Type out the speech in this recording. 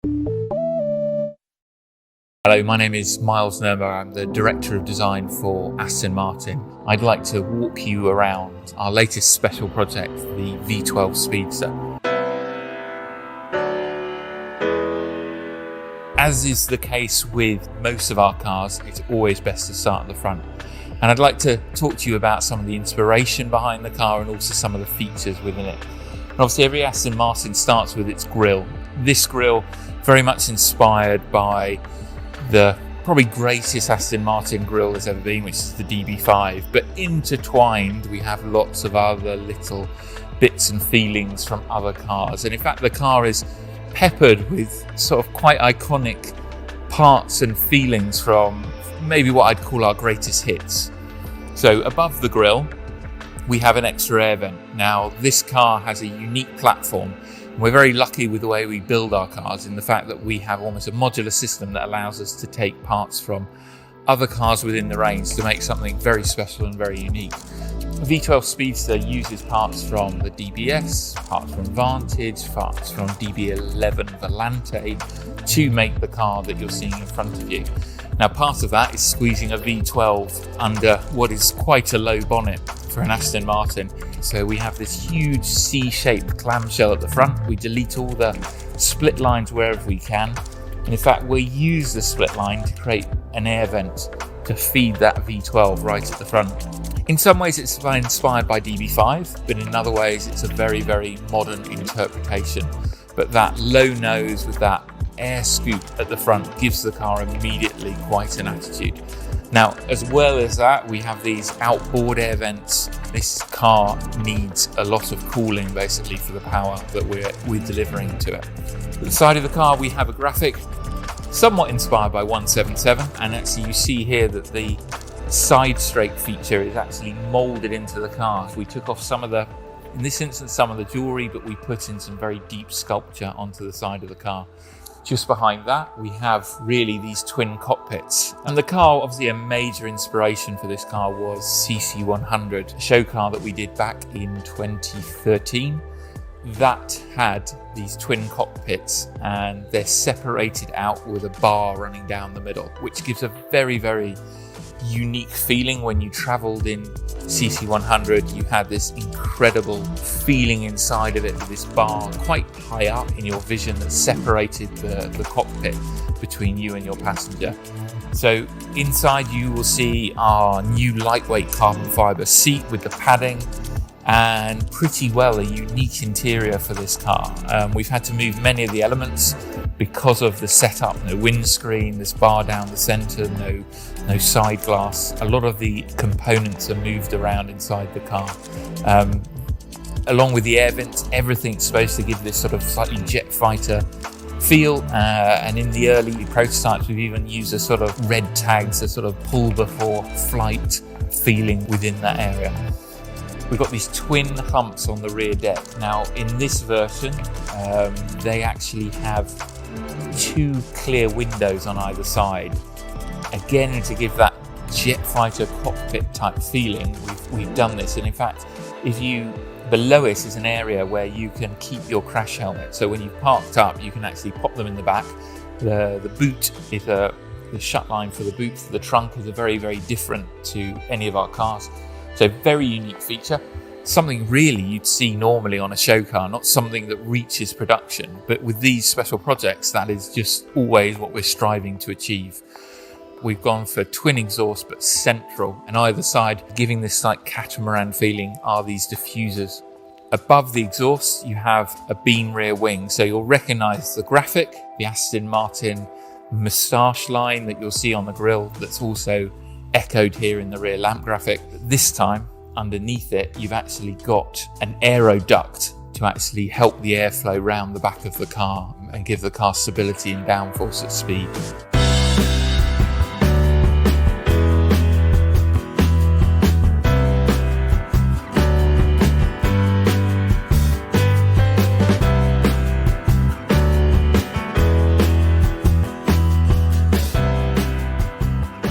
Hello, my name is Miles Nurmer. I'm the Director of Design for Aston Martin. I'd like to walk you around our latest special project, the V12 Speedster. As is the case with most of our cars, it's always best to start at the front. And I'd like to talk to you about some of the inspiration behind the car and also some of the features within it. And obviously every Aston Martin starts with its grille. This grille very much inspired by the probably greatest Aston Martin grille there's ever been, which is the DB5, but intertwined we have lots of other little bits and feelings from other cars. And in fact the car is peppered with sort of quite iconic parts and feelings from maybe what I'd call our greatest hits. So above the grille we have an extra air vent. Now this car has a unique platform. We're very lucky with the way we build our cars in the fact that we have almost a modular system that allows us to take parts from other cars within the range to make something very special and very unique. The V12 Speedster uses parts from the DBS, parts from Vantage, parts from DB11 Volante to make the car that you're seeing in front of you. Now part of that is squeezing a V12 under what is quite a low bonnet for an Aston Martin. So we have this huge C-shaped clamshell at the front. We delete all the split lines wherever we can. And in fact, we use the split line to create an air vent to feed that V12 right at the front. In some ways it's inspired by DB5, but in other ways it's a very, very modern interpretation. But that low nose with that air scoop at the front gives the car immediately quite an attitude. Now, as well as that, we have these outboard air vents. This car needs a lot of cooling basically for the power that we're delivering to it. At the side of the car, we have a graphic somewhat inspired by 177, and actually you see here that the side strake feature is actually molded into the car. We took off some of the, in this instance, some of the jewelry, but we put in some very deep sculpture onto the side of the car. Just behind that, we have really these twin cockpits. And the car, obviously a major inspiration for this car was CC100, a show car that we did back in 2013. That had these twin cockpits and they're separated out with a bar running down the middle, which gives a very, very unique feeling. When you traveled in CC100, you had this incredible feeling inside of it with this bar quite high up in your vision that separated the cockpit between you and your passenger. So inside you will see our new lightweight carbon fibre seat with the padding and pretty well a unique interior for this car. We've had to move many of the elements because of the setup. No windscreen, this bar down the centre, no side glass. A lot of the components are moved around inside the car. Along with the air vents, everything's supposed to give this sort of slightly jet fighter feel, and in the early prototypes we've even used a sort of red tags, a sort of pull before flight feeling within that area. We've got these twin humps on the rear deck. Now in this version, they actually have two clear windows on either side. Again, to give that jet fighter cockpit type feeling, we've done this. And in fact, below it is an area where you can keep your crash helmet. So when you've parked up, you can actually pop them in the back. The boot is the shut line for the boot for the trunk is very, very different to any of our cars. So very unique feature, something really you'd see normally on a show car, not something that reaches production, but with these special projects, that is just always what we're striving to achieve. We've gone for twin exhaust, but central, and either side, giving this like catamaran feeling, are these diffusers. Above the exhaust, you have a beam rear wing, so you'll recognize the graphic, the Aston Martin moustache line that you'll see on the grille that's also echoed here in the rear lamp graphic. This time, underneath it, you've actually got an aero duct to actually help the airflow round the back of the car and give the car stability and downforce at speed.